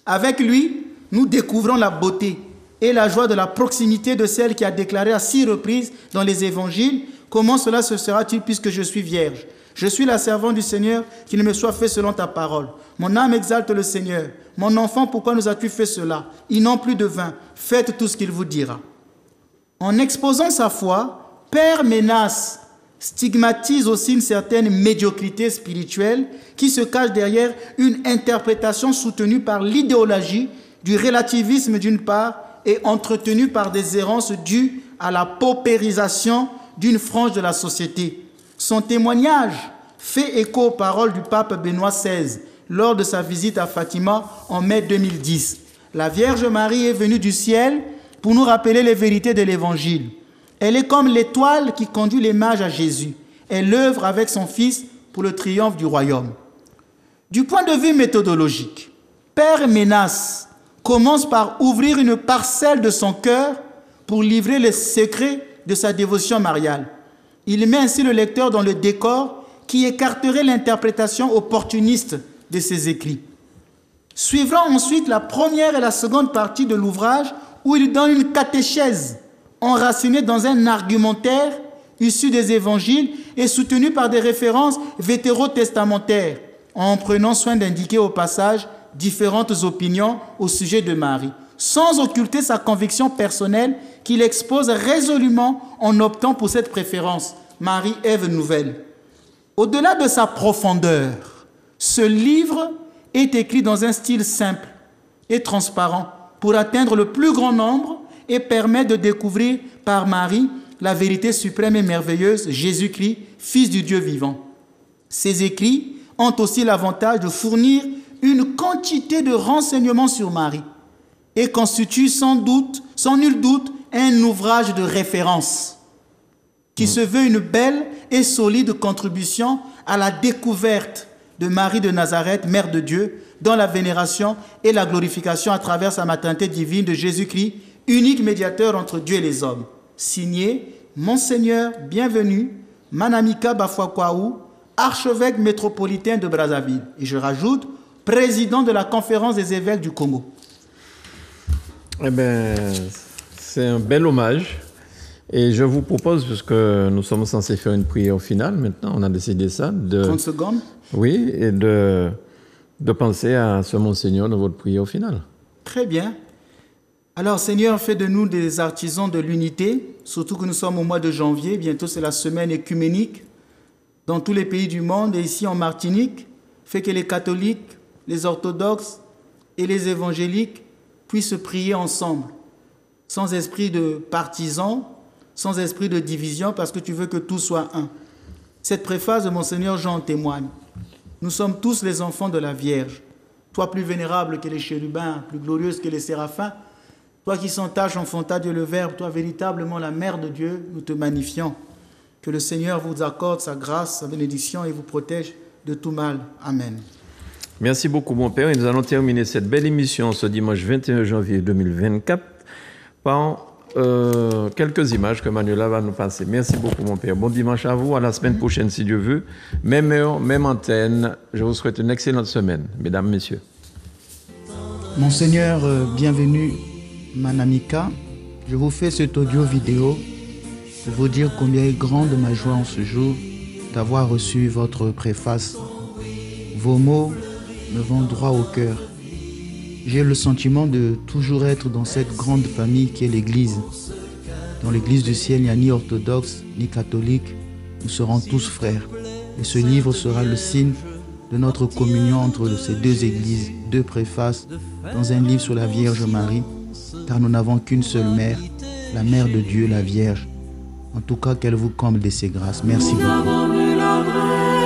Avec lui, nous découvrons la beauté et la joie de la proximité de celle qui a déclaré à 6 reprises dans les évangiles: comment cela se sera-t-il puisque je suis vierge? Je suis la servante du Seigneur, qu'il me soit fait selon ta parole. Mon âme exalte le Seigneur. Mon enfant, pourquoi nous as-tu fait cela? Ils n'ont plus de vin. Faites tout ce qu'il vous dira. En exposant sa foi, Père Ménas stigmatise aussi une certaine médiocrité spirituelle qui se cache derrière une interprétation soutenue par l'idéologie du relativisme d'une part et entretenue par des errances dues à la paupérisation d'une frange de la société. Son témoignage fait écho aux paroles du pape Benoît XVI lors de sa visite à Fatima en mai 2010. La Vierge Marie est venue du ciel pour nous rappeler les vérités de l'Évangile. Elle est comme l'étoile qui conduit les mages à Jésus. Elle œuvre avec son Fils pour le triomphe du royaume. Du point de vue méthodologique, Père Ménas commence par ouvrir une parcelle de son cœur pour livrer les secrets de sa dévotion mariale. Il met ainsi le lecteur dans le décor qui écarterait l'interprétation opportuniste de ses écrits. Suivra ensuite la première et la seconde partie de l'ouvrage où il donne une catéchèse enracinée dans un argumentaire issu des évangiles et soutenu par des références vétérotestamentaires, en prenant soin d'indiquer au passage différentes opinions au sujet de Marie, sans occulter sa conviction personnelle qu'il expose résolument en optant pour cette préférence, Marie, Ève nouvelle. Au-delà de sa profondeur, ce livre est écrit dans un style simple et transparent pour atteindre le plus grand nombre et permet de découvrir par Marie la vérité suprême et merveilleuse, Jésus-Christ, Fils du Dieu vivant. Ces écrits ont aussi l'avantage de fournir une quantité de renseignements sur Marie et constituent sans nul doute, un ouvrage de référence qui se veut une belle et solide contribution à la découverte de Marie de Nazareth, Mère de Dieu, dans la vénération et la glorification à travers sa maternité divine de Jésus-Christ, unique médiateur entre Dieu et les hommes. Signé Monseigneur Bienvenu Manamika Bafuakwaou, archevêque métropolitain de Brazzaville. Et je rajoute, président de la conférence des évêques du Congo. Eh bien, c'est un bel hommage. Et je vous propose, puisque nous sommes censés faire une prière finale, maintenant, on a décidé ça. 30 secondes. Oui, et de penser à ce Monseigneur dans votre prière finale. Très bien. Alors, Seigneur, fais de nous des artisans de l'unité, surtout que nous sommes au mois de janvier. Bientôt, c'est la semaine œcuménique dans tous les pays du monde et ici en Martinique. Fais que les catholiques, les orthodoxes et les évangéliques puissent prier ensemble, sans esprit de partisans, sans esprit de division, parce que tu veux que tout soit un. Cette préface de Monseigneur Jean en témoigne. Nous sommes tous les enfants de la Vierge. Toi plus vénérable que les chérubins, plus glorieuse que les séraphins, toi qui sans tache enfanta Dieu le Verbe, toi véritablement la Mère de Dieu, nous te magnifions. Que le Seigneur vous accorde sa grâce, sa bénédiction et vous protège de tout mal. Amen. Merci beaucoup, mon Père. Et nous allons terminer cette belle émission ce dimanche 21 janvier 2024 par quelques images que Manuela va nous passer. Merci beaucoup, mon Père. Bon dimanche à vous. À la semaine prochaine, si Dieu veut. Même heure, même antenne. Je vous souhaite une excellente semaine, mesdames, messieurs. Monseigneur, bienvenue, Manamika. Je vous fais cet audio vidéo pour vous dire combien est grande ma joie en ce jour d'avoir reçu votre préface. Vos mots me vont droit au cœur. J'ai le sentiment de toujours être dans cette grande famille qui est l'Église. Dans l'Église du ciel, il n'y a ni orthodoxe, ni catholique. Nous serons tous frères. Et ce livre sera le signe de notre communion entre ces deux églises, deux préfaces, dans un livre sur la Vierge Marie, car nous n'avons qu'une seule mère, la Mère de Dieu, la Vierge. En tout cas, qu'elle vous comble de ses grâces. Merci beaucoup.